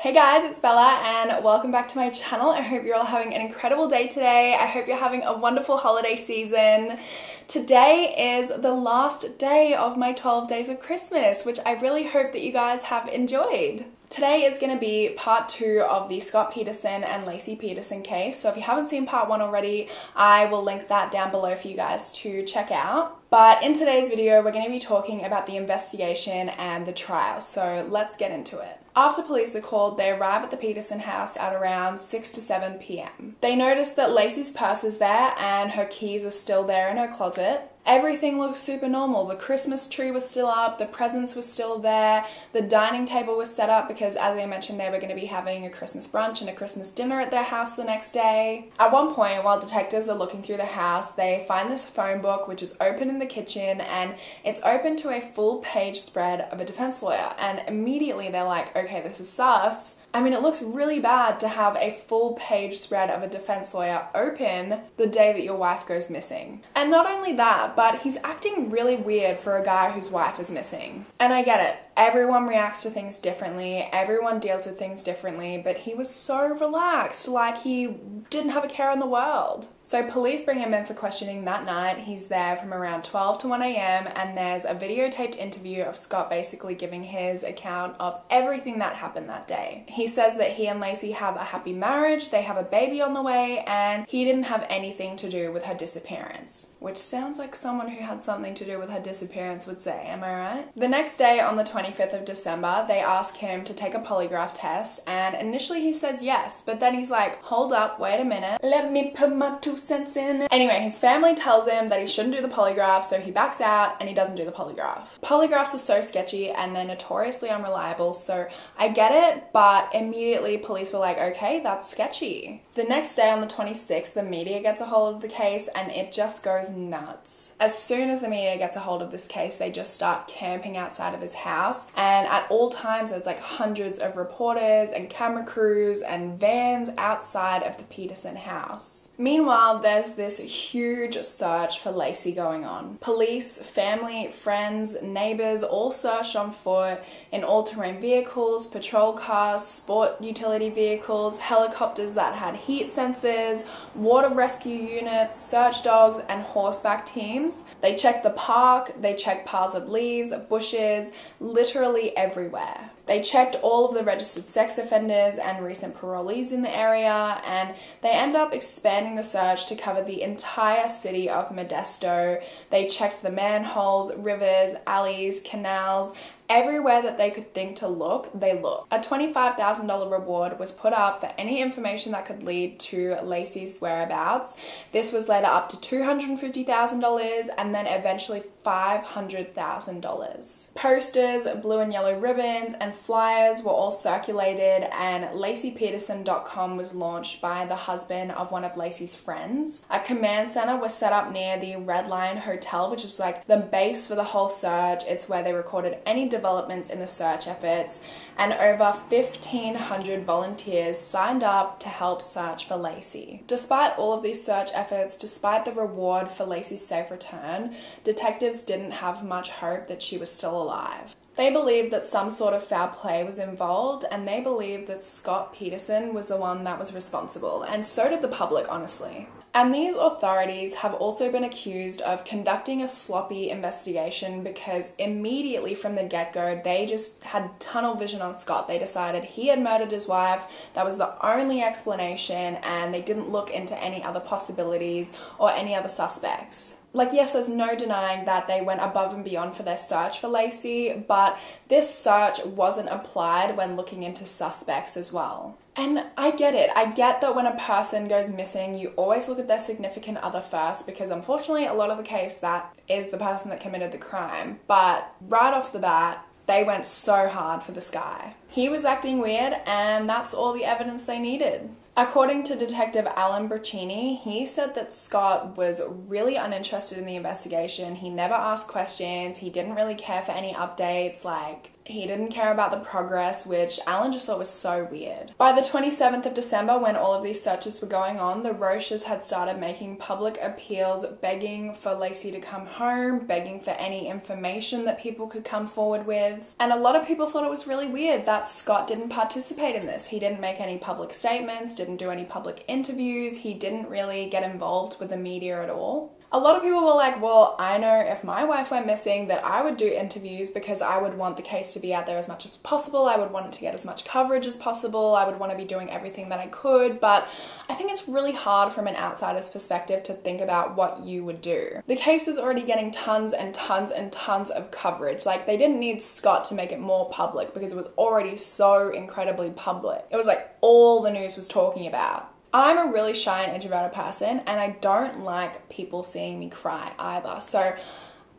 Hey guys, it's Bella and welcome back to my channel. I hope you're all having an incredible day today. I hope you're having a wonderful holiday season. Today is the last day of my 12 days of Christmas, which I really hope that you guys have enjoyed. Today is going to be part 2 of the Scott Peterson and Laci Peterson case. So if you haven't seen part 1 already, I will link that down below for you guys to check out. But in today's video, we're going to be talking about the investigation and the trial. So let's get into it. After police are called, they arrive at the Peterson house at around 6 to 7 p.m. They notice that Laci's purse is there and her keys are still there in her closet. Everything looks super normal. The Christmas tree was still up, the presents were still there, the dining table was set up because, as I mentioned, they were going to be having a Christmas brunch and a Christmas dinner at their house the next day. At one point, while detectives are looking through the house, they find this phone book which is open in the kitchen, and it's open to a full page spread of a defense lawyer, and immediately they're like, okay, this is sus. I mean, it looks really bad to have a full page spread of a defense lawyer open the day that your wife goes missing. And not only that, but he's acting really weird for a guy whose wife is missing. And I get it. Everyone reacts to things differently, everyone deals with things differently, but he was so relaxed, like he didn't have a care in the world. So police bring him in for questioning that night. He's there from around 12 to 1 a.m. and there's a videotaped interview of Scott basically giving his account of everything that happened that day. He says that he and Laci have a happy marriage, they have a baby on the way, and he didn't have anything to do with her disappearance. Which sounds like someone who had something to do with her disappearance would say, am I right? The next day, on the 25th of December, they ask him to take a polygraph test, and initially he says yes, but then he's like, hold up, wait a minute, let me put my 2 cents in. Anyway, his family tells him that he shouldn't do the polygraph, so he backs out and he doesn't do the polygraph. Polygraphs are so sketchy and they're notoriously unreliable, so I get it, but immediately police were like, okay, that's sketchy. The next day, on the 26th, the media gets a hold of the case and it just goes nuts. As soon as the media gets a hold of this case, they just start camping outside of his house, and at all times there's like hundreds of reporters and camera crews and vans outside of the Peterson house. Meanwhile, there's this huge search for Laci going on. Police, family, friends, neighbors all searched on foot in all-terrain vehicles, patrol cars, sport utility vehicles, helicopters that had heat sensors, water rescue units, search dogs, and horseback teams. They checked the park, they checked piles of leaves, bushes, literally everywhere. They checked all of the registered sex offenders and recent parolees in the area, and they ended up expanding the search to cover the entire city of Modesto. They checked the manholes, rivers, alleys, canals. Everywhere that they could think to look, they looked. A $25,000 reward was put up for any information that could lead to Laci's whereabouts. This was later up to $250,000 and then eventually $500,000. Posters, blue and yellow ribbons, and flyers were all circulated, and LaciPeterson.com was launched by the husband of one of Laci's friends. A command center was set up near the Red Lion Hotel, which was like the base for the whole search. It's where they recorded any developments in the search efforts, and over 1,500 volunteers signed up to help search for Laci. Despite all of these search efforts, despite the reward for Laci's safe return, detectives didn't have much hope that she was still alive. They believed that some sort of foul play was involved, and they believed that Scott Peterson was the one that was responsible, and so did the public, honestly. And these authorities have also been accused of conducting a sloppy investigation because immediately from the get-go, they just had tunnel vision on Scott. They decided he had murdered his wife. That was the only explanation, and they didn't look into any other possibilities or any other suspects. Like, yes, there's no denying that they went above and beyond for their search for Laci, but this search wasn't applied when looking into suspects as well. And I get it. I get that when a person goes missing, you always look at their significant other first, because unfortunately a lot of the case that is the person that committed the crime. But right off the bat, they went so hard for this guy. He was acting weird, and that's all the evidence they needed. According to Detective Alan Braccini, he said that Scott was really uninterested in the investigation. He never asked questions. He didn't really care for any updates. Like, He didn't care about the progress, which Alan just thought was so weird. By the 27th of December, when all of these searches were going on, the Roches had started making public appeals, begging for Lacey to come home, begging for any information that people could come forward with. And a lot of people thought it was really weird that Scott didn't participate in this. He didn't make any public statements, didn't do any public interviews. He didn't really get involved with the media at all. A lot of people were like, well, I know if my wife went missing that I would do interviews because I would want the case to be out there as much as possible. I would want it to get as much coverage as possible. I would want to be doing everything that I could. But I think it's really hard from an outsider's perspective to think about what you would do. The case was already getting tons and tons and tons of coverage. Like, they didn't need Scott to make it more public because it was already so incredibly public. It was like all the news was talking about. I'm a really shy and introverted person, and I don't like people seeing me cry either. So,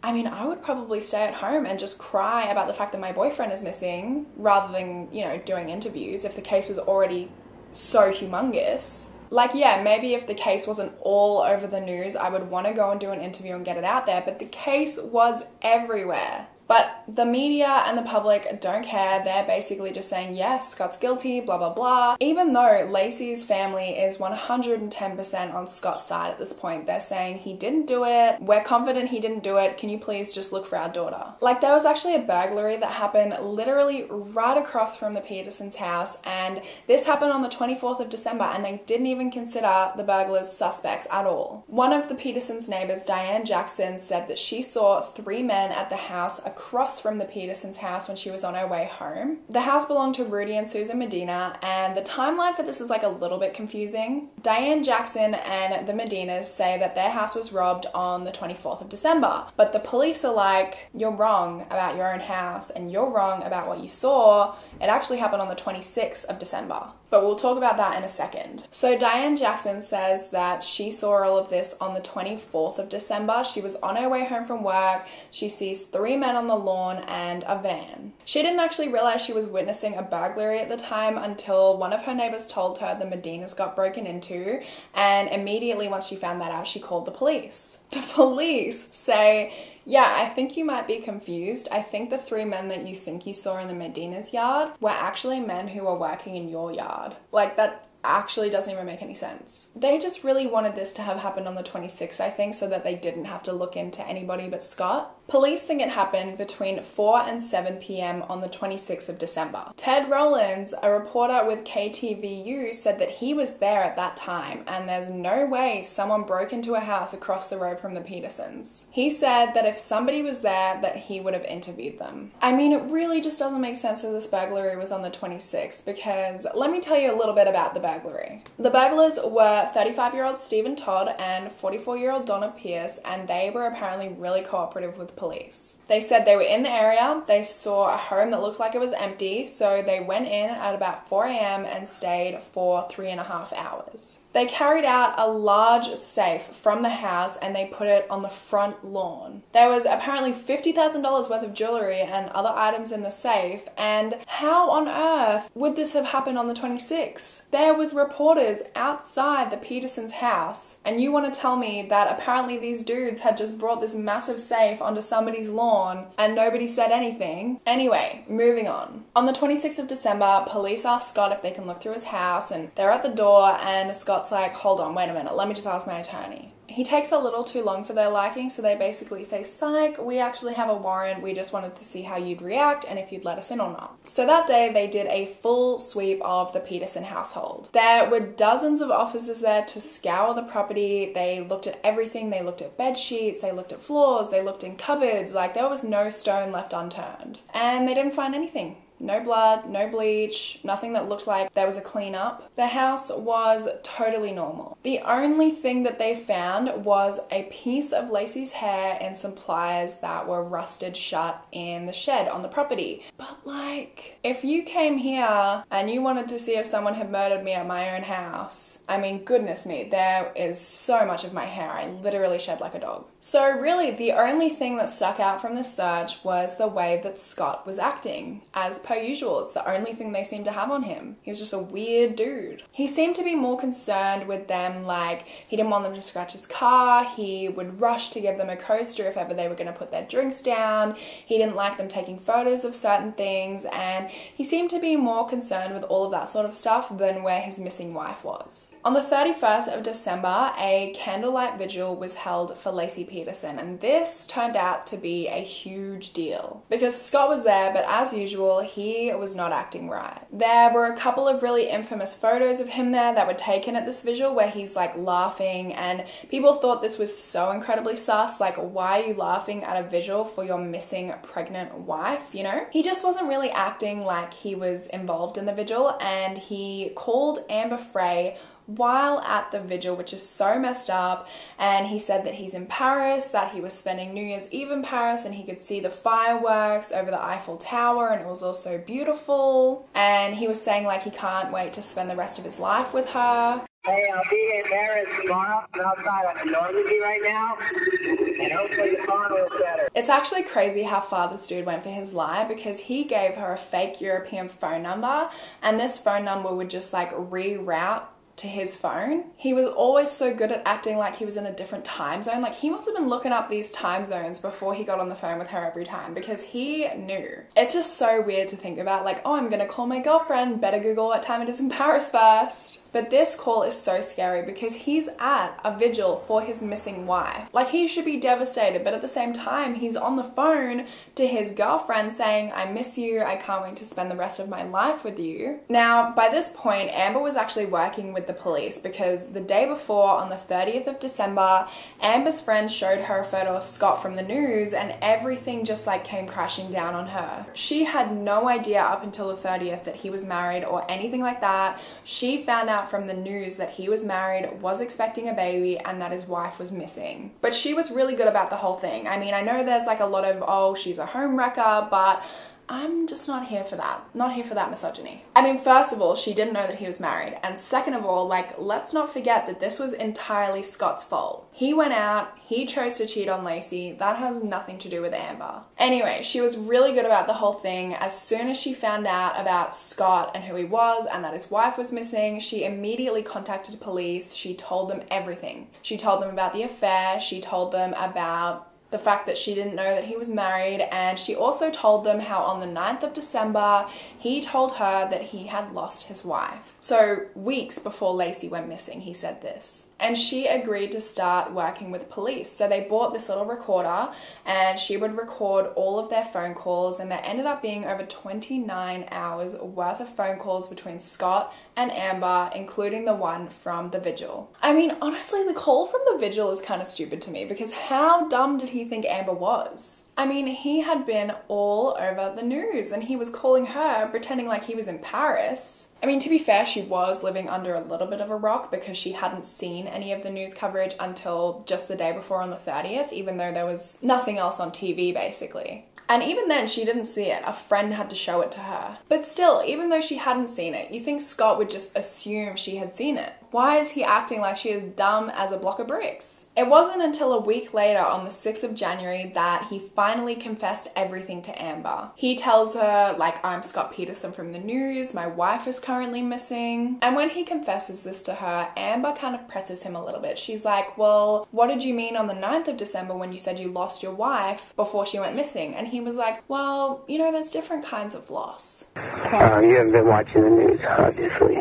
I mean, I would probably stay at home and just cry about the fact that my boyfriend is missing rather than, you know, doing interviews if the case was already so humongous. Like, yeah, maybe if the case wasn't all over the news, I would want to go and do an interview and get it out there, but the case was everywhere. But the media and the public don't care. They're basically just saying, yes, Scott's guilty, blah, blah, blah. Even though Lacey's family is 110% on Scott's side at this point. They're saying he didn't do it. We're confident he didn't do it. Can you please just look for our daughter? Like, there was actually a burglary that happened literally right across from the Petersons' house. And this happened on the 24th of December, and they didn't even consider the burglars suspects at all. One of the Petersons' neighbors, Diane Jackson, said that she saw 3 men at the house across from the Petersons' house when she was on her way home. The house belonged to Rudy and Susan Medina, and the timeline for this is like a little bit confusing. Diane Jackson and the Medinas say that their house was robbed on the 24th of December, but the police are like, you're wrong about your own house and you're wrong about what you saw. It actually happened on the 26th of December. But we'll talk about that in a second. So Diane Jackson says that she saw all of this on the 24th of December. She was on her way home from work. She sees 3 men on the lawn and a van. She didn't actually realize she was witnessing a burglary at the time until one of her neighbors told her the Medinas got broken into, and immediately once she found that out, she called the police. The police say, yeah, I think you might be confused. I think the 3 men that you think you saw in the Medina's yard were actually men who were working in your yard. Like, that actually doesn't even make any sense. They just really wanted this to have happened on the 26th, I think, so that they didn't have to look into anybody but Scott. Police think it happened between 4 and 7 p.m. on the 26th of December. Ted Rollins, a reporter with KTVU, said that he was there at that time, and there's no way someone broke into a house across the road from the Petersons. He said that if somebody was there, that he would have interviewed them. I mean, it really just doesn't make sense that this burglary was on the 26th, because let me tell you a little bit about the burglary. The burglars were 35-year-old Stephen Todd and 44-year-old Donna Pierce, and they were apparently really cooperative with police. They said they were in the area, they saw a home that looked like it was empty, so they went in at about 4 a.m. and stayed for 3.5 hours. They carried out a large safe from the house and they put it on the front lawn. There was apparently $50,000 worth of jewelry and other items in the safe, and how on earth would this have happened on the 26th? There was reporters outside the Petersons' house, and you want to tell me that apparently these dudes had just brought this massive safe onto somebody's lawn and nobody said anything? Anyway, moving on. On the 26th of December, police asked Scott if they can look through his house, and they're at the door, and Scott's like, hold on, wait a minute, let me just ask my attorney. He takes a little too long for their liking, so they basically say, psych, we actually have a warrant, we just wanted to see how you'd react and if you'd let us in or not. So that day they did a full sweep of the Peterson household. There were dozens of officers there to scour the property. They looked at everything. They looked at bed sheets, they looked at floors, they looked in cupboards, like there was no stone left unturned. And they didn't find anything. No blood, no bleach, nothing that looked like there was a cleanup. The house was totally normal. The only thing that they found was a piece of Lacey's hair and some pliers that were rusted shut in the shed on the property. But like, if you came here and you wanted to see if someone had murdered me at my own house, I mean, goodness me, there is so much of my hair. I literally shed like a dog. So really, the only thing that stuck out from this search was the way that Scott was acting. As per usual, it's the only thing they seemed to have on him. He was just a weird dude. He seemed to be more concerned with them, like he didn't want them to scratch his car, he would rush to give them a coaster if ever they were going to put their drinks down, he didn't like them taking photos of certain things, and he seemed to be more concerned with all of that sort of stuff than where his missing wife was. On the 31st of December, a candlelight vigil was held for Lacey Peterson, and this turned out to be a huge deal because Scott was there, but as usual, he was not acting right. There were a couple of really infamous photos of him there that were taken at this vigil where he's like laughing, and people thought this was so incredibly sus. Like, why are you laughing at a vigil for your missing pregnant wife, you know? He just wasn't really acting like he was involved in the vigil, and he called Amber Frey while at the vigil, which is so messed up, and he said that he's in Paris, that he was spending New Year's Eve in Paris and he could see the fireworks over the Eiffel Tower and it was all so beautiful, and he was saying like he can't wait to spend the rest of his life with her. Hey, I'll be in Paris tomorrow. I'm outside of Normandy right now, and hopefully the phone will better. It's actually crazy how far this dude went for his lie, because he gave her a fake European phone number, and this phone number would just like reroute to his phone. He was always so good at acting like he was in a different time zone. Like, he must have been looking up these time zones before he got on the phone with her every time, because he knew. It's just so weird to think about, like, oh, I'm gonna call my girlfriend, better Google what time it is in Paris first. But this call is so scary because he's at a vigil for his missing wife. Like, he should be devastated, but at the same time, he's on the phone to his girlfriend saying, I miss you, I can't wait to spend the rest of my life with you. Now, by this point, Amber was actually working with the police, because the day before, on the 30th of December, Amber's friend showed her a photo of Scott from the news, and everything just like came crashing down on her. She had no idea up until the 30th that he was married or anything like that. She found out from the news that he was married, was expecting a baby, and that his wife was missing. But she was really good about the whole thing. I mean, I know there's like a lot of, oh, she's a homewrecker, but I'm just not here for that. Not here for that misogyny. I mean, first of all, she didn't know that he was married. And second of all, like, let's not forget that this was entirely Scott's fault. He went out, he chose to cheat on Lacey. That has nothing to do with Amber. Anyway, she was really good about the whole thing. As soon as she found out about Scott and who he was and that his wife was missing, she immediately contacted police. She told them everything. She told them about the affair. She told them about the fact that she didn't know that he was married, and she also told them how on the 9th of December, he told her that he had lost his wife. So weeks before Lacey went missing, he said this. And she agreed to start working with police. So they bought this little recorder, and she would record all of their phone calls, and there ended up being over 29 hours worth of phone calls between Scott and Amber, including the one from the vigil. I mean, honestly, the call from the vigil is kind of stupid to me, because how dumb did he think Amber was? I mean, he had been all over the news, and he was calling her, pretending like he was in Paris. I mean, to be fair, she was living under a little bit of a rock, because she hadn't seen any of the news coverage until just the day before on the 30th, even though there was nothing else on TV, basically. And even then, she didn't see it. A friend had to show it to her. But still, even though she hadn't seen it, you think Scott would just assume she had seen it. Why is he acting like she is dumb as a block of bricks? It wasn't until a week later, on the 6th of January, that he finally confessed everything to Amber. He tells her, like, I'm Scott Peterson from the news, my wife is currently missing. And when he confesses this to her, Amber kind of presses him a little bit. She's like, well, what did you mean on the 9th of December when you said you lost your wife before she went missing? And he was like, well, you know, there's different kinds of loss. Okay. You haven't been watching the news, obviously.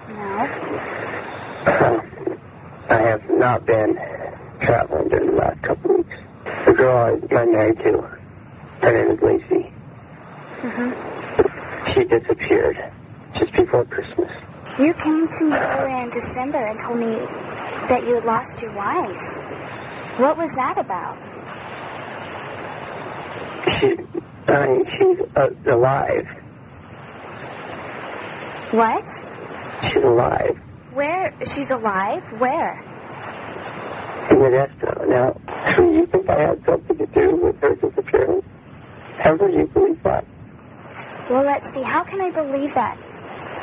No. I have not been traveling during the last couple of weeks. The girl I'm married to, her name is Lacey. She disappeared just before Christmas. You came to me earlier in December and told me that you had lost your wife. What was that about? She's alive. What? She's alive. Where? She's alive? Where? In Modesto. Now, do you think I had something to do with her disappearance? Ever you believe that? Well, let's see. How can I believe that?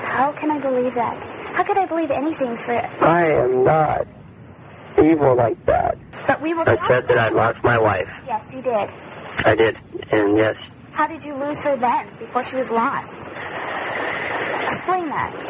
How can I believe that? How could I believe anything for... I am not evil like that. But we were... I said that I'd lost my wife. Yes, you did. I did, and yes. How did you lose her then, before she was lost? Explain that.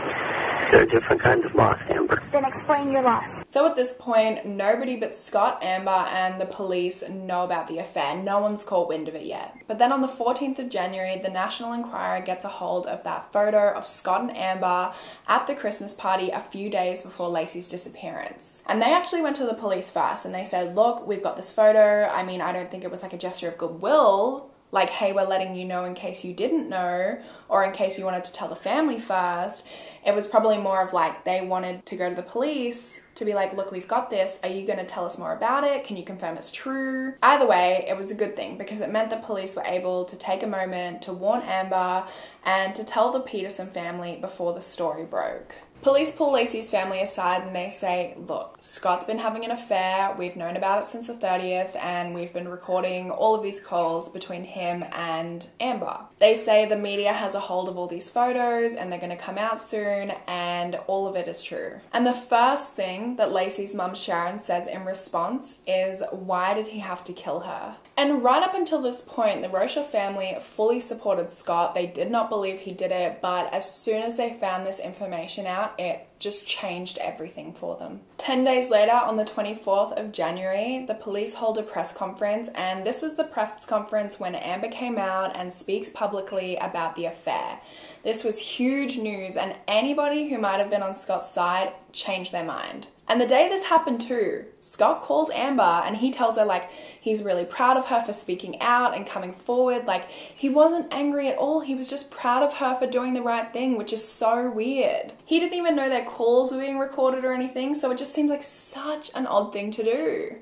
There are different kinds of loss, Amber. Then explain your loss. So at this point, nobody but Scott, Amber, and the police know about the affair. No one's caught wind of it yet. But then on the 14th of January, the National Enquirer gets a hold of that photo of Scott and Amber at the Christmas party a few days before Lacey's disappearance. And they actually went to the police first and they said, look, we've got this photo. I mean, I don't think it was like a gesture of goodwill. Like, hey, we're letting you know in case you didn't know, or in case you wanted to tell the family first. It was probably more of like they wanted to go to the police to be like, look, we've got this. Are you going to tell us more about it? Can you confirm it's true? Either way, it was a good thing because it meant the police were able to take a moment to warn Amber and to tell the Peterson family before the story broke. Police pull Lacey's family aside and they say, look, Scott's been having an affair. We've known about it since the 30th and we've been recording all of these calls between him and Amber. They say the media has a hold of all these photos and they're going to come out soon and all of it is true. And the first thing that Lacey's mum Sharon says in response is, why did he have to kill her? And right up until this point, the Rocha family fully supported Scott. They did not believe he did it, but as soon as they found this information out, it just changed everything for them. 10 days later, on the 24th of January, the police hold a press conference, and this was the press conference when Amber came out and speaks publicly about the affair. This was huge news, and anybody who might have been on Scott's side changed their mind. And the day this happened too, Scott calls Amber and he tells her like he's really proud of her for speaking out and coming forward. Like, he wasn't angry at all. He was just proud of her for doing the right thing, which is so weird. He didn't even know their calls were being recorded or anything, so it just seems like such an odd thing to do.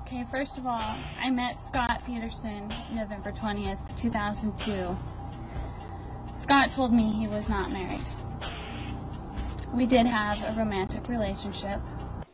Okay, first of all, I met Scott Peterson November 20th, 2002. Scott told me he was not married. We did have a romantic relationship.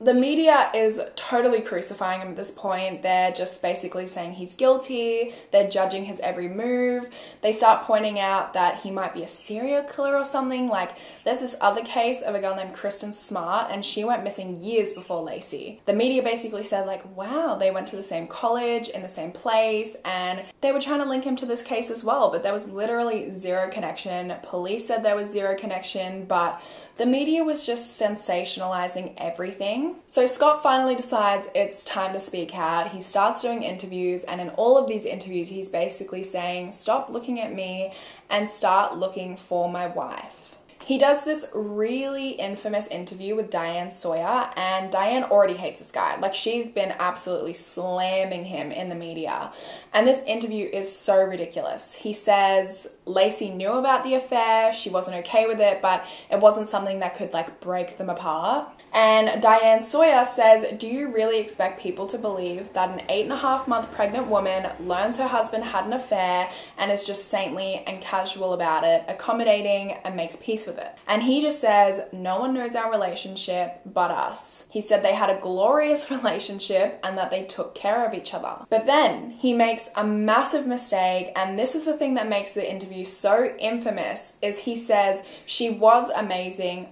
The media is totally crucifying him at this point. They're just basically saying he's guilty. They're judging his every move. They start pointing out that he might be a serial killer or something. Like, there's this other case of a girl named Kristen Smart, and she went missing years before Lacey. The media basically said like, wow, they went to the same college, in the same place, and they were trying to link him to this case as well, but there was literally zero connection. Police said there was zero connection, but the media was just sensationalizing everything. So Scott finally decides it's time to speak out. He starts doing interviews, and in all of these interviews, he's basically saying, stop looking at me and start looking for my wife. He does this really infamous interview with Diane Sawyer, and Diane already hates this guy. Like, she's been absolutely slamming him in the media. And this interview is so ridiculous. He says Lacey knew about the affair, she wasn't okay with it, but it wasn't something that could like break them apart. And Diane Sawyer says, do you really expect people to believe that an 8.5-month pregnant woman learns her husband had an affair and is just saintly and casual about it, accommodating, and makes peace with it? And he just says, no one knows our relationship but us. He said they had a glorious relationship and that they took care of each other. But then he makes a massive mistake, and this is the thing that makes the interview so infamous, is he says, she was amazing,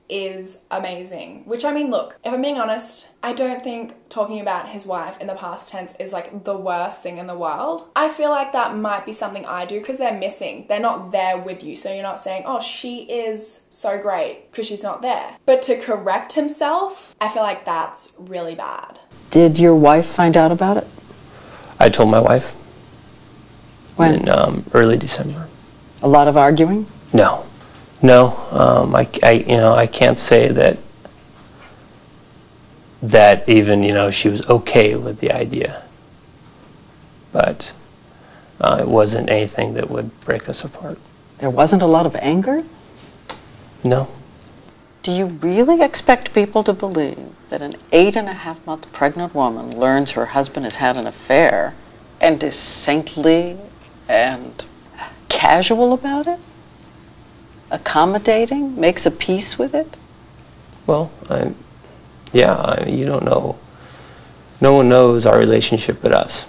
is amazing. Which, I mean, look, if I'm being honest, I don't think talking about his wife in the past tense is like the worst thing in the world. I feel like that might be something I do because they're missing. They're not there with you. So you're not saying, oh, she is so great because she's not there. But to correct himself, I feel like that's really bad. Did your wife find out about it? I told my wife. When? In early December. A lot of arguing? No. I can't say that even, she was okay with the idea. But it wasn't anything that would break us apart. There wasn't a lot of anger? No. Do you really expect people to believe that an 8.5-month pregnant woman learns her husband has had an affair and is saintly and casual about it? Accommodating? Makes a peace with it? Well, you don't know. No one knows our relationship but us.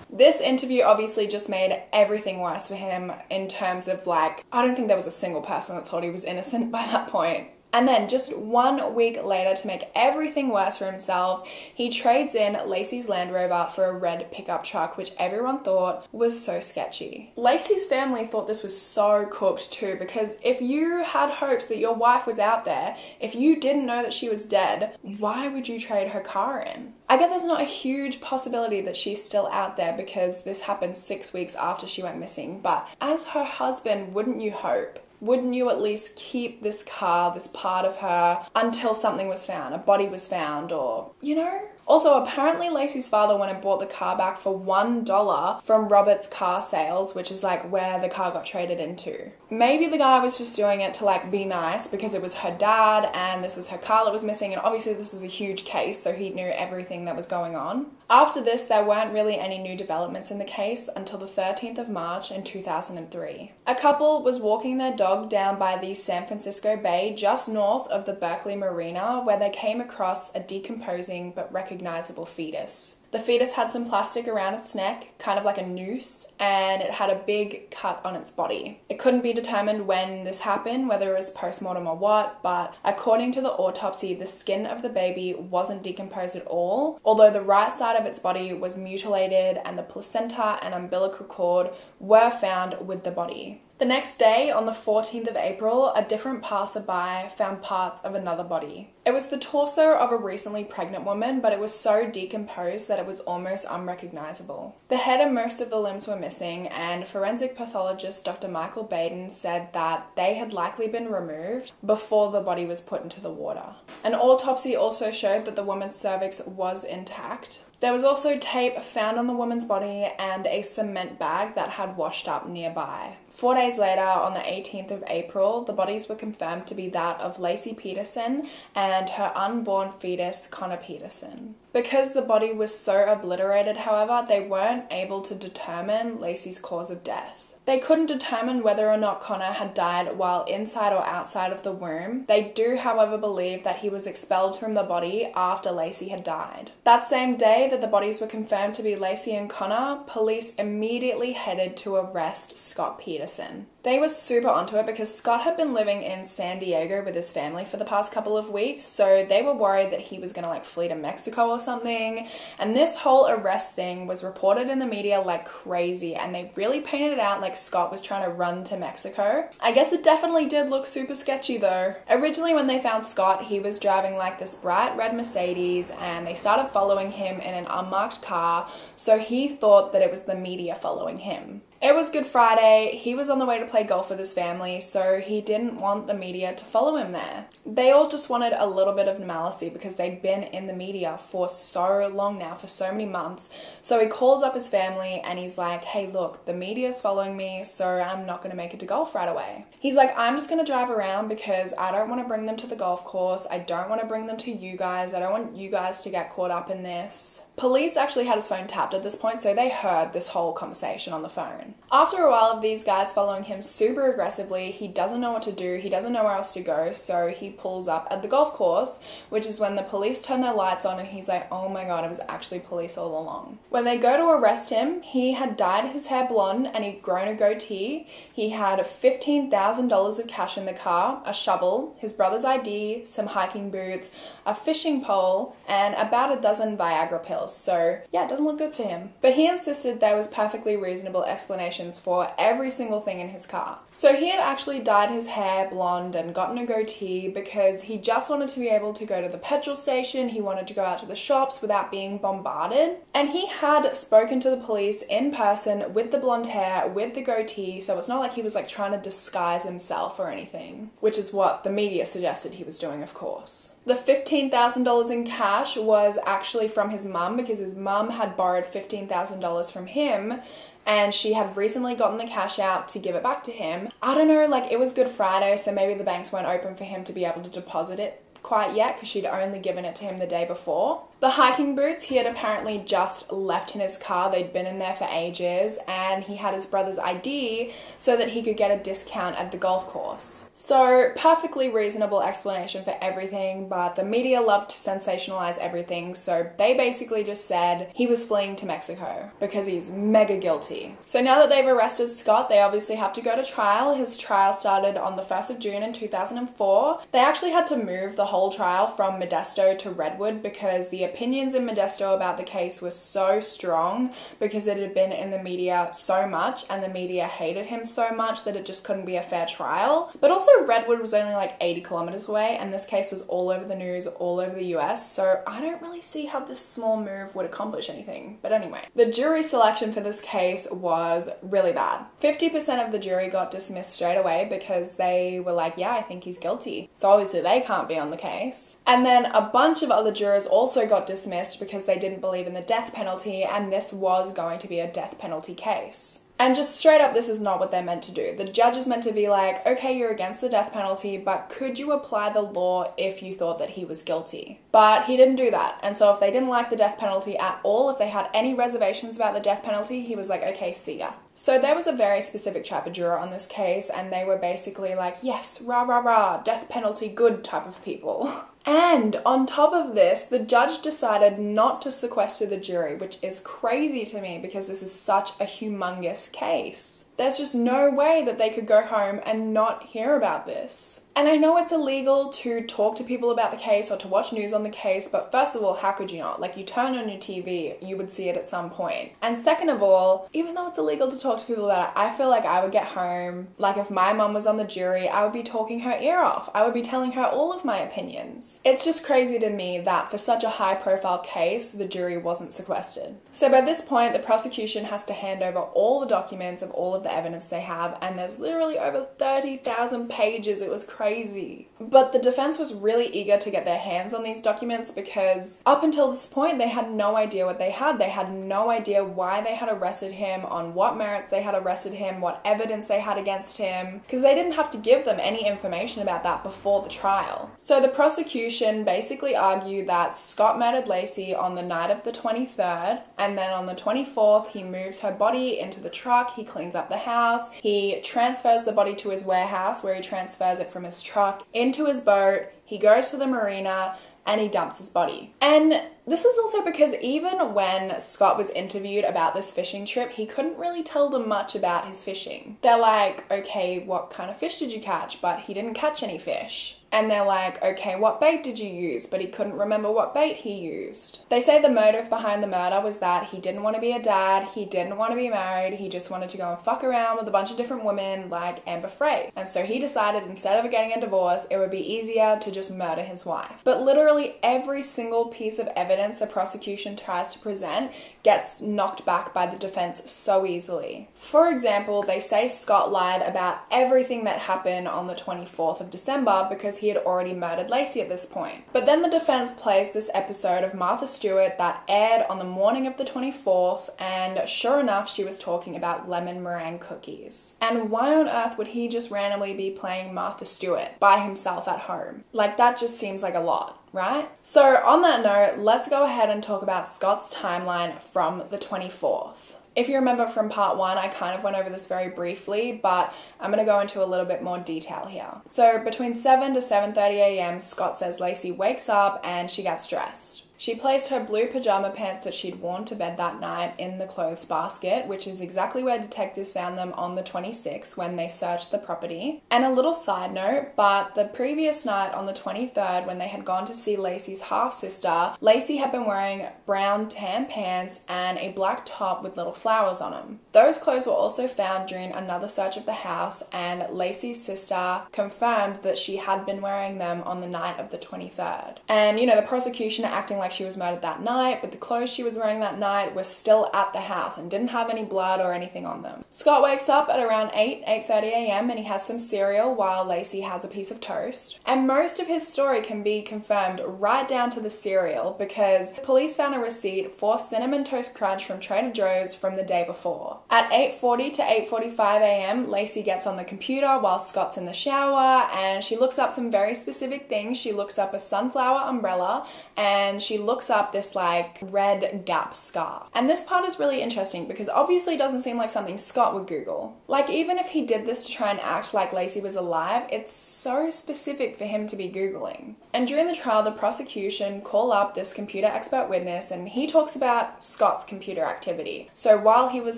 This interview obviously just made everything worse for him in terms of like, I don't think there was a single person that thought he was innocent by that point. And then just 1 week later, to make everything worse for himself, he trades in Lacey's Land Rover for a red pickup truck, which everyone thought was so sketchy. Lacey's family thought this was so cooked too, because if you had hopes that your wife was out there, if you didn't know that she was dead, why would you trade her car in? I get there's not a huge possibility that she's still out there because this happened 6 weeks after she went missing, but as her husband, wouldn't you hope? Wouldn't you at least keep this car, this part of her, until something was found, a body was found, or, you know? Also, apparently Lacey's father went and bought the car back for $1 from Robert's car sales, which is like where the car got traded into. Maybe the guy was just doing it to like be nice because it was her dad and this was her car that was missing, and obviously this was a huge case, so he knew everything that was going on. After this, there weren't really any new developments in the case until the 13th of March in 2003. A couple was walking their dog down by the San Francisco Bay just north of the Berkeley Marina, where they came across a decomposing but recognizable fetus. The fetus had some plastic around its neck, kind of like a noose, and it had a big cut on its body. It couldn't be determined when this happened, whether it was post-mortem or what, but according to the autopsy, the skin of the baby wasn't decomposed at all, although the right side of its body was mutilated and the placenta and umbilical cord were found with the body. The next day, on the 14th of April, a different passerby found parts of another body. It was the torso of a recently pregnant woman, but it was so decomposed that it was almost unrecognizable. The head and most of the limbs were missing, and forensic pathologist Dr. Michael Baden said that they had likely been removed before the body was put into the water. An autopsy also showed that the woman's cervix was intact. There was also tape found on the woman's body and a cement bag that had washed up nearby. 4 days later, on the 18th of April, the bodies were confirmed to be that of Laci Peterson and her unborn fetus, Connor Peterson. Because the body was so obliterated, however, they weren't able to determine Laci's cause of death. They couldn't determine whether or not Connor had died while inside or outside of the womb. They do, however, believe that he was expelled from the body after Laci had died. That same day that the bodies were confirmed to be Laci and Connor, police immediately headed to arrest Scott Peterson. They were super onto it because Scott had been living in San Diego with his family for the past couple of weeks, so they were worried that he was going to like flee to Mexico or something. And this whole arrest thing was reported in the media like crazy, and they really painted it out like Scott was trying to run to Mexico. I guess it definitely did look super sketchy though. Originally when they found Scott, he was driving like this bright red Mercedes, and they started following him in an unmarked car, so he thought that it was the media following him. It was Good Friday, he was on the way to play golf with his family, so he didn't want the media to follow him there. They all just wanted a little bit of normalcy because they'd been in the media for so long now, for so many months. So he calls up his family and he's like, hey look, the media's following me, so I'm not going to make it to golf right away. He's like, I'm just going to drive around because I don't want to bring them to the golf course, I don't want to bring them to you guys, I don't want you guys to get caught up in this. Police actually had his phone tapped at this point, so they heard this whole conversation on the phone. After a while of these guys following him super aggressively, he doesn't know what to do, he doesn't know where else to go, so he pulls up at the golf course, which is when the police turn their lights on and he's like, oh my god, it was actually police all along. When they go to arrest him, he had dyed his hair blonde and he'd grown a goatee. He had $15,000 of cash in the car, a shovel, his brother's ID, some hiking boots, a fishing pole, and about a dozen Viagra pills. So yeah, it doesn't look good for him. But he insisted there was perfectly reasonable explanations for every single thing in his car. So he had actually dyed his hair blonde and gotten a goatee because he just wanted to be able to go to the petrol station, he wanted to go out to the shops without being bombarded. And he had spoken to the police in person with the blonde hair, with the goatee, so it's not like he was like trying to disguise himself or anything, which is what the media suggested he was doing, of course. The $15,000 in cash was actually from his mum because his mum had borrowed $15,000 from him and she had recently gotten the cash out to give it back to him. I don't know, like it was Good Friday, so maybe the banks weren't open for him to be able to deposit it quite yet because she'd only given it to him the day before. The hiking boots he had apparently just left in his car. They'd been in there for ages, and he had his brother's ID so that he could get a discount at the golf course. So, perfectly reasonable explanation for everything, but the media loved to sensationalize everything, so they basically just said he was fleeing to Mexico because he's mega guilty. So now that they've arrested Scott, they obviously have to go to trial. His trial started on the 1st of June in 2004. They actually had to move the whole trial from Modesto to Redwood because the opinions in Modesto about the case were so strong because it had been in the media so much and the media hated him so much that it just couldn't be a fair trial. But also Redwood was only like 80 kilometers away and this case was all over the news, all over the US, so I don't really see how this small move would accomplish anything. But anyway, the jury selection for this case was really bad. 50% of the jury got dismissed straight away because they were like, yeah, I think he's guilty. So obviously they can't be on the case. And then a bunch of other jurors also got dismissed because they didn't believe in the death penalty, and this was going to be a death penalty case. And just straight up, this is not what they're meant to do. The judge is meant to be like, okay, you're against the death penalty, but could you apply the law if you thought that he was guilty? But he didn't do that. And so if they didn't like the death penalty at all, if they had any reservations about the death penalty, he was like, okay, see ya. So there was a very specific type of juror on this case, and they were basically like, yes, rah, rah, rah, death penalty good type of people. And on top of this, the judge decided not to sequester the jury, which is crazy to me because this is such a humongous case. There's just no way that they could go home and not hear about this. And I know it's illegal to talk to people about the case or to watch news on the case, but first of all, how could you not? Like, you turn on your TV, you would see it at some point. And second of all, even though it's illegal to talk to people about it, I feel like I would get home, like if my mum was on the jury, I would be talking her ear off. I would be telling her all of my opinions. It's just crazy to me that for such a high profile case, the jury wasn't sequestered. So by this point, the prosecution has to hand over all the documents of all of the evidence they have, and there's literally over 30,000 pages. It was crazy. But the defense was really eager to get their hands on these documents because up until this point, they had no idea what they had. They had no idea why they had arrested him, on what merits they had arrested him, what evidence they had against him, because they didn't have to give them any information about that before the trial. So the prosecution basically argued that Scott murdered Lacey on the night of the 23rd, and then on the 24th, he moves her body into the truck, he cleans up the house, he transfers the body to his warehouse where he transfers it from his truck into his boat, he goes to the marina, and he dumps his body. And this is also because even when Scott was interviewed about this fishing trip, he couldn't really tell them much about his fishing. They're like, okay, what kind of fish did you catch? But he didn't catch any fish. And they're like, okay, what bait did you use? But he couldn't remember what bait he used. They say the motive behind the murder was that he didn't want to be a dad, he didn't want to be married, he just wanted to go and fuck around with a bunch of different women like Amber Frey. And so he decided instead of getting a divorce, it would be easier to just murder his wife. But literally every single piece of evidence the prosecution tries to present gets knocked back by the defense so easily. For example, they say Scott lied about everything that happened on the 24th of December because he had already murdered Lacey at this point. But then the defense plays this episode of Martha Stewart that aired on the morning of the 24th, and sure enough, she was talking about lemon meringue cookies. And why on earth would he just randomly be playing Martha Stewart by himself at home? Like, that just seems like a lot, right? So on that note, let's go ahead and talk about Scott's timeline from the 24th. If you remember from part 1, I kind of went over this very briefly, but I'm going to go into a little bit more detail here. So between 7 to 7:30 a.m., Scott says Lacey wakes up and she gets dressed. She placed her blue pajama pants that she'd worn to bed that night in the clothes basket, which is exactly where detectives found them on the 26th when they searched the property. And a little side note, but the previous night on the 23rd when they had gone to see Lacey's half-sister, Lacey had been wearing brown tan pants and a black top with little flowers on them. Those clothes were also found during another search of the house, and Lacey's sister confirmed that she had been wearing them on the night of the 23rd. And, you know, the prosecution are acting like she was murdered that night, but the clothes she was wearing that night were still at the house and didn't have any blood or anything on them. Scott wakes up at around 8:30 a.m. and he has some cereal while Lacey has a piece of toast. And most of his story can be confirmed right down to the cereal because police found a receipt for Cinnamon Toast Crunch from Trader Joe's from the day before. At 8:40 to 8:45 a.m., Lacey gets on the computer while Scott's in the shower, and she looks up some very specific things. She looks up a sunflower umbrella, and she looks up this like red Gap scarf. And this part is really interesting because obviously it doesn't seem like something Scott would Google. Like, even if he did this to try and act like Lacey was alive, it's so specific for him to be Googling. And during the trial, the prosecution call up this computer expert witness, and he talks about Scott's computer activity. So while he was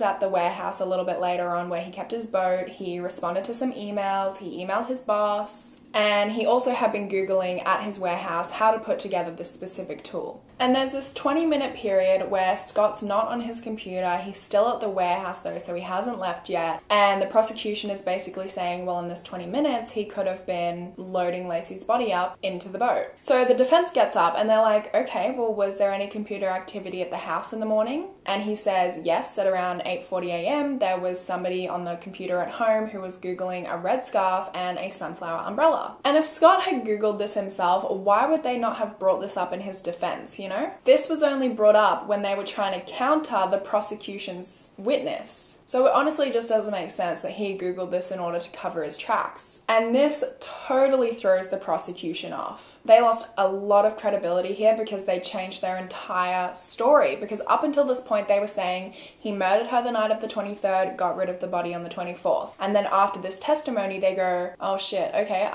at the warehouse a little bit later on where he kept his boat, he responded to some emails, he emailed his boss, and he also had been Googling at his warehouse how to put together this specific tool. And there's this 20-minute period where Scott's not on his computer. He's still at the warehouse though, so he hasn't left yet. And the prosecution is basically saying, well, in this 20 minutes, he could have been loading Lacey's body up into the boat. So the defense gets up and they're like, okay, well, was there any computer activity at the house in the morning? And he says, yes, at around 8:40 a.m., there was somebody on the computer at home who was Googling a red scarf and a sunflower umbrella. And if Scott had Googled this himself, why would they not have brought this up in his defense, you know? This was only brought up when they were trying to counter the prosecution's witness. So it honestly just doesn't make sense that he Googled this in order to cover his tracks. And this totally throws the prosecution off. They lost a lot of credibility here because they changed their entire story. Because up until this point, they were saying he murdered her the night of the 23rd, got rid of the body on the 24th. And then after this testimony, they go, oh shit, okay,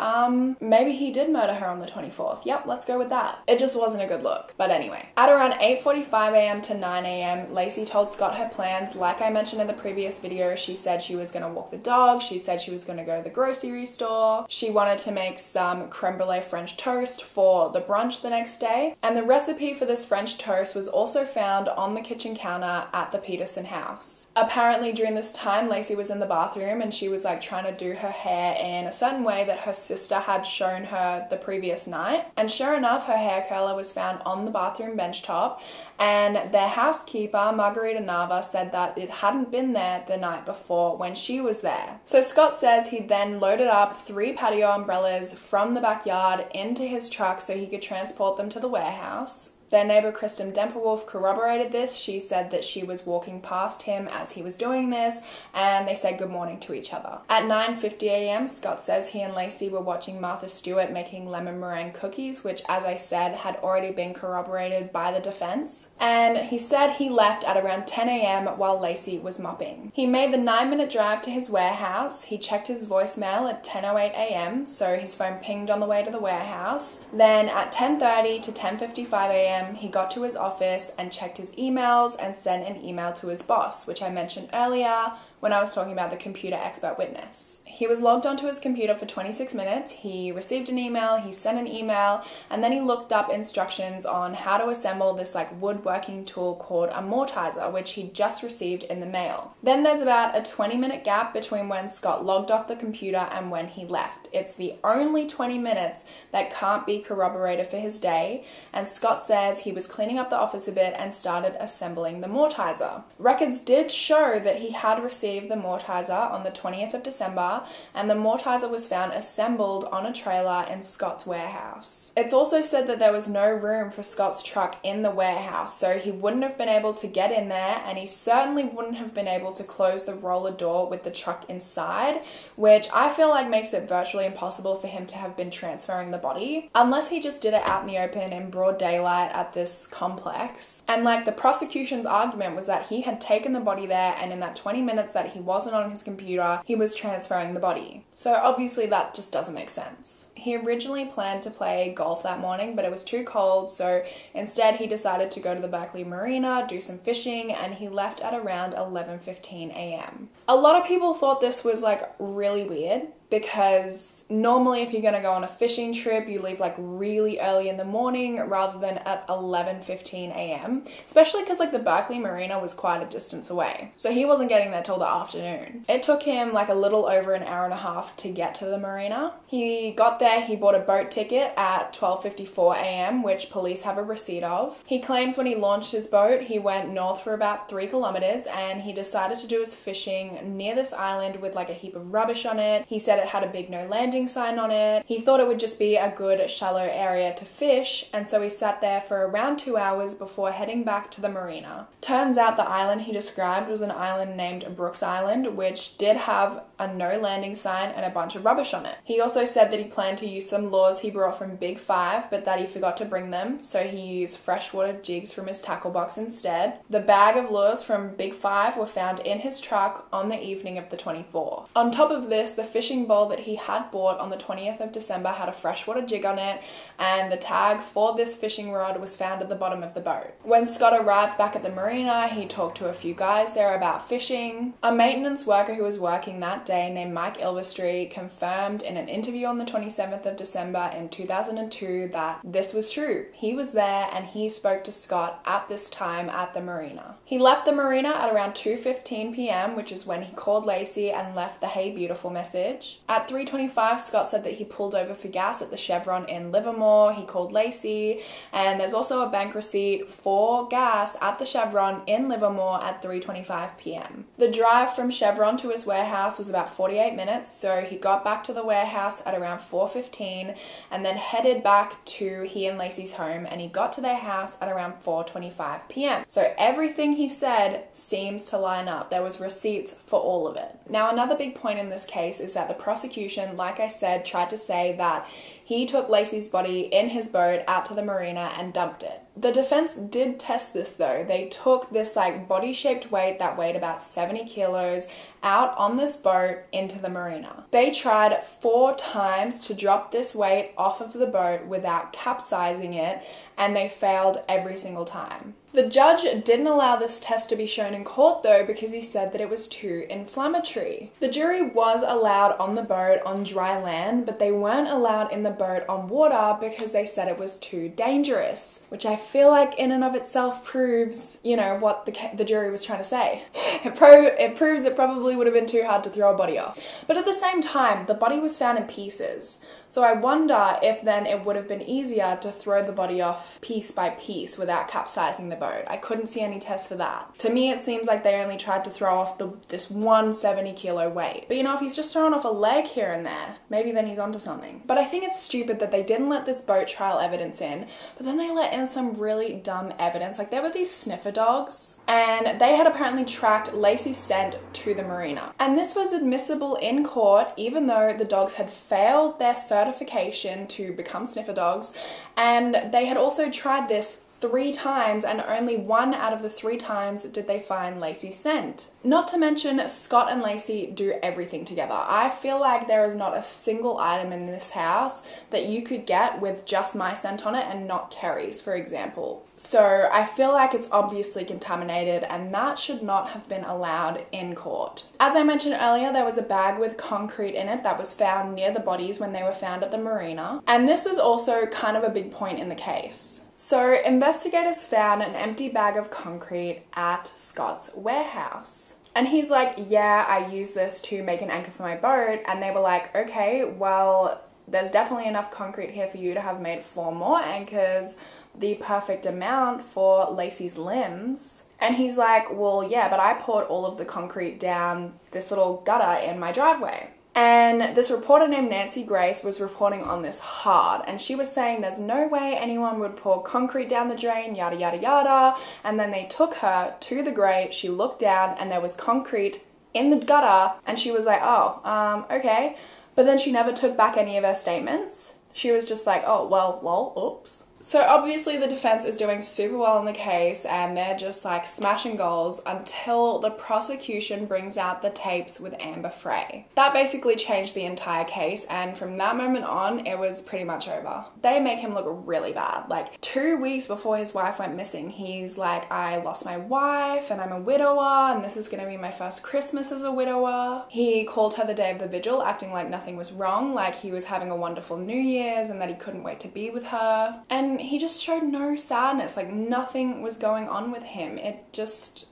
maybe he did murder her on the 24th. Yep, let's go with that. It just wasn't a good look. But anyway, at around 8:45 a.m. to 9 a.m., Lacey told Scott her plans. Like I mentioned in the previous video, she said she was going to walk the dog. She said she was going to go to the grocery store. She wanted to make some creme brulee French toast for the brunch the next day. And the recipe for this French toast was also found on the kitchen counter at the Peterson house. Apparently during this time, Lacey was in the bathroom and she was like trying to do her hair in a certain way that her sister had shown her the previous night. And sure enough, her hair curler was found on the bathroom bench top, and their housekeeper, Margarita Nava, said that it hadn't been there the night before when she was there. So Scott says he then loaded up 3 patio umbrellas from the backyard into his truck so he could transport them to the warehouse. Their neighbor Kristen Demperwolf corroborated this. She said that she was walking past him as he was doing this, and they said good morning to each other. At 9:50 a.m., Scott says he and Lacey were watching Martha Stewart making lemon meringue cookies, which, as I said, had already been corroborated by the defense. And he said he left at around 10 a.m. while Lacey was mopping. He made the 9-minute drive to his warehouse. He checked his voicemail at 10:08 a.m., so his phone pinged on the way to the warehouse. Then at 10:30 to 10:55 a.m., he got to his office and checked his emails and sent an email to his boss, which I mentioned earlier when I was talking about the computer expert witness. He was logged onto his computer for 26 minutes. He received an email, he sent an email, and then he looked up instructions on how to assemble this like woodworking tool called a mortiser, which he just received in the mail. Then there's about a 20-minute gap between when Scott logged off the computer and when he left. It's the only 20 minutes that can't be corroborated for his day, and Scott says he was cleaning up the office a bit and started assembling the mortiser. Records did show that he had received the mortiser on the 20th of December, and the mortiser was found assembled on a trailer in Scott's warehouse. It's also said that there was no room for Scott's truck in the warehouse, so he wouldn't have been able to get in there, and he certainly wouldn't have been able to close the roller door with the truck inside, which I feel like makes it virtually impossible for him to have been transferring the body, unless he just did it out in the open in broad daylight at this complex. And like the prosecution's argument was that he had taken the body there, and in that 20 minutes that he wasn't on his computer, he was transferring the body. So obviously that just doesn't make sense. He originally planned to play golf that morning, but it was too cold, so instead he decided to go to the Berkeley Marina, do some fishing, and he left at around 11:15 a.m. A lot of people thought this was like really weird, because normally if you're going to go on a fishing trip, you leave like really early in the morning rather than at 11:15 a.m. Especially because like the Berkeley Marina was quite a distance away. So he wasn't getting there till the afternoon. It took him like a little over an hour and a half to get to the marina. He got there, he bought a boat ticket at 12:54 a.m., which police have a receipt of. He claims when he launched his boat, he went north for about 3 kilometers and he decided to do his fishing near this island with like a heap of rubbish on it. He said said it had a big no landing sign on it. He thought it would just be a good shallow area to fish, and so he sat there for around 2 hours before heading back to the marina. Turns out the island he described was an island named Brooks Island, which did have a no landing sign and a bunch of rubbish on it. He also said that he planned to use some lures he brought from Big 5, but that he forgot to bring them, so he used freshwater jigs from his tackle box instead. The bag of lures from Big 5 were found in his truck on the evening of the 24th. On top of this, the fishing bowl that he had bought on the 20th of December had a freshwater jig on it, and the tag for this fishing rod was found at the bottom of the boat. When Scott arrived back at the marina, he talked to a few guys there about fishing. A maintenance worker who was working that day named Mike Ilvestry confirmed in an interview on the 27th of December in 2002 that this was true. He was there and he spoke to Scott at this time at the marina. He left the marina at around 2:15 p.m, which is when he called Lacey and left the "Hey Beautiful" message. At 3:25, Scott said that he pulled over for gas at the Chevron in Livermore. He called Lacey, and there's also a bank receipt for gas at the Chevron in Livermore at 3:25 p.m. The drive from Chevron to his warehouse was about 48 minutes, so he got back to the warehouse at around 4:15 and then headed back to he and Lacey's home, and he got to their house at around 4:25 p.m. So everything he said seems to line up. There was receipts for all of it. Now, another big point in this case is that the prosecution, like I said, tried to say that he took Lacey's body in his boat out to the marina and dumped it. The defense did test this though. They took this body-shaped weight that weighed about 70 kilos out on this boat into the marina. They tried 4 times to drop this weight off of the boat without capsizing it, and they failed every single time. The judge didn't allow this test to be shown in court though, because he said that it was too inflammatory. The jury was allowed on the boat on dry land, but they weren't allowed in the boat on water because they said it was too dangerous, which I feel like in and of itself proves, what the jury was trying to say. It proves it probably would have been too hard to throw a body off. But at the same time, the body was found in pieces. So I wonder if then it would have been easier to throw the body off piece by piece without capsizing the boat. I couldn't see any tests for that. To me, it seems like they only tried to throw off this 170 kilo weight. But if he's just throwing off a leg here and there, maybe then he's onto something. But I think it's stupid that they didn't let this boat trial evidence in, but then they let in some really dumb evidence. There were these sniffer dogs, and they had apparently tracked Lacey's scent to the marina. And this was admissible in court, even though the dogs had failed their certification to become sniffer dogs, and they had also tried this 3 times, and only 1 out of the 3 times did they find Lacey's scent. Not to mention, Scott and Lacey do everything together. I feel like there is not a single item in this house that you could get with just my scent on it and not Kerry's, for example. So I feel like it's obviously contaminated, and that should not have been allowed in court. As I mentioned earlier, there was a bag with concrete in it that was found near the bodies when they were found at the marina, and this was also kind of a big point in the case. So investigators found an empty bag of concrete at Scott's warehouse. And he's like, yeah, I use this to make an anchor for my boat. And they were like, okay, well, there's definitely enough concrete here for you to have made 4 more anchors, the perfect amount for Lacey's limbs. And he's like, well, yeah, but I poured all of the concrete down this little gutter in my driveway. And this reporter named Nancy Grace was reporting on this hard, and she was saying there's no way anyone would pour concrete down the drain, yada yada yada. And then they took her to the grate, she looked down, and there was concrete in the gutter, and she was like, oh, okay. But then she never took back any of her statements. She was just like, oh, well, lol, oops. So obviously the defense is doing super well in the case, and they're just smashing goals until the prosecution brings out the tapes with Amber Frey. That basically changed the entire case, and from that moment on, it was pretty much over. They make him look really bad. 2 weeks before his wife went missing, he's like, I lost my wife and I'm a widower, and this is gonna be my first Christmas as a widower. He called her the day of the vigil, acting like nothing was wrong, like he was having a wonderful New Year's and that he couldn't wait to be with her. And he just showed no sadness, nothing was going on with him. It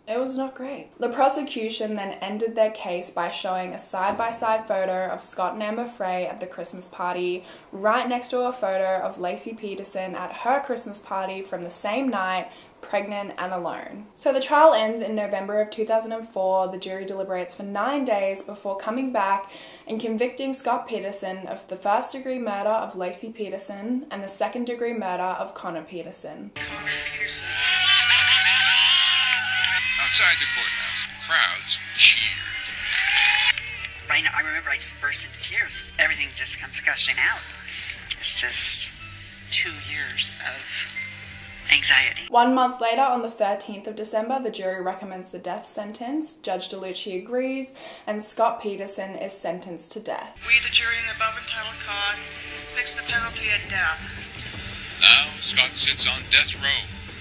was not great. The prosecution then ended their case by showing a side-by-side photo of Scott and Amber Frey at the Christmas party, right next to a photo of Lacey Peterson at her Christmas party from the same night pregnant and alone. So the trial ends in November of 2004. The jury deliberates for 9 days before coming back and convicting Scott Peterson of the first-degree murder of Lacey Peterson and the second-degree murder of Connor Peterson. Outside the courthouse, crowds cheered. I remember I just burst into tears. Everything just comes gushing out. It's just 2 years of anxiety. 1 month later, on the 13th of December, the jury recommends the death sentence. Judge DeLucci agrees, and Scott Peterson is sentenced to death. We, the jury in the above entitled cause, fix the penalty at death. Now Scott sits on death row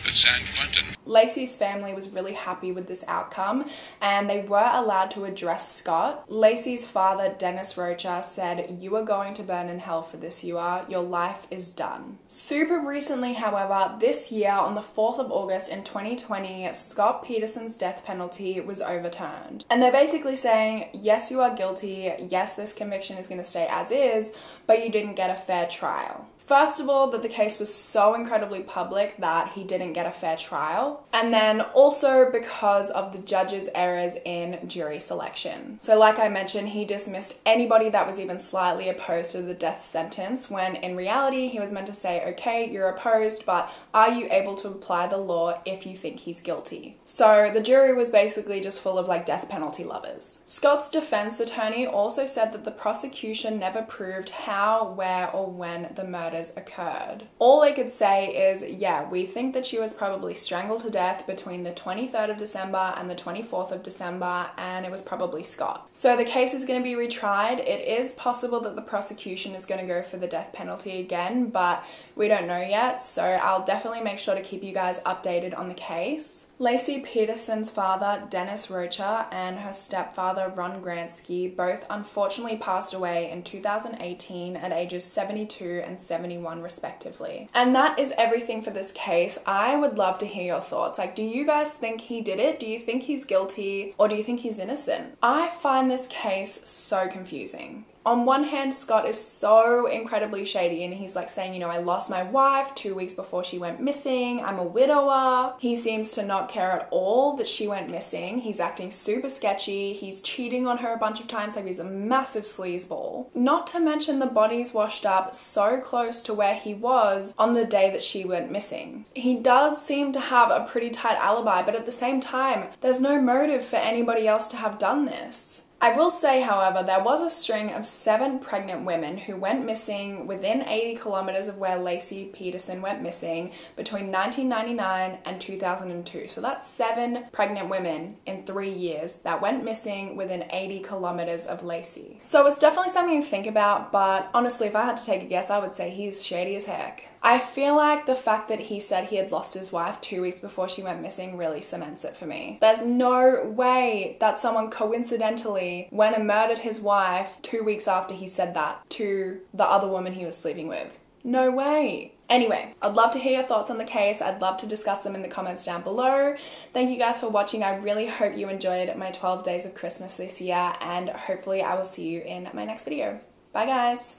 at San Quentin. Lacey's family was really happy with this outcome, and they were allowed to address Scott. Lacey's father, Dennis Rocha, said, "You are going to burn in hell for this, you are. Your life is done." Super recently, however, this year, on the 4th of August in 2020, Scott Peterson's death penalty was overturned. And they're basically saying, yes, you are guilty, yes, this conviction is going to stay as is, but you didn't get a fair trial. First of all, that the case was so incredibly public that he didn't get a fair trial. And then also because of the judge's errors in jury selection. So like I mentioned, he dismissed anybody that was even slightly opposed to the death sentence, when in reality he was meant to say, okay, you're opposed, but are you able to apply the law if you think he's guilty? So the jury was basically just full of like death penalty lovers. Scott's defense attorney also said that the prosecution never proved how, where, or when the murder occurred. All they could say is, yeah, we think that she was probably strangled to death between the 23rd of December and the 24th of December, and it was probably Scott. So the case is going to be retried. It is possible that the prosecution is going to go for the death penalty again, but we don't know yet, so I'll definitely make sure to keep you guys updated on the case. Lacey Peterson's father, Dennis Rocha, and her stepfather, Ron Gransky, both unfortunately passed away in 2018 at ages 72 and 71 respectively. And that is everything for this case. I would love to hear your thoughts. Like, do you guys think he did it? Do you think he's guilty? Or do you think he's innocent? I find this case so confusing. On one hand, Scott is so incredibly shady, and he's like saying, you know, I lost my wife 2 weeks before she went missing. I'm a widower. He seems to not care at all that she went missing. He's acting super sketchy. He's cheating on her a bunch of times, like he's a massive sleazeball. Not to mention the body's washed up so close to where he was on the day that she went missing. He does seem to have a pretty tight alibi, but at the same time, there's no motive for anybody else to have done this. I will say, however, there was a string of 7 pregnant women who went missing within 80 kilometers of where Lacey Peterson went missing between 1999 and 2002. So that's 7 pregnant women in 3 years that went missing within 80 kilometers of Lacey. So it's definitely something to think about, but honestly, if I had to take a guess, I would say he's shady as heck. I feel like the fact that he said he had lost his wife 2 weeks before she went missing really cements it for me. There's no way that someone coincidentally went and murdered his wife 2 weeks after he said that to the other woman he was sleeping with. No way. Anyway, I'd love to hear your thoughts on the case. I'd love to discuss them in the comments down below. Thank you guys for watching. I really hope you enjoyed my 12 days of Christmas this year, and hopefully I will see you in my next video. Bye guys.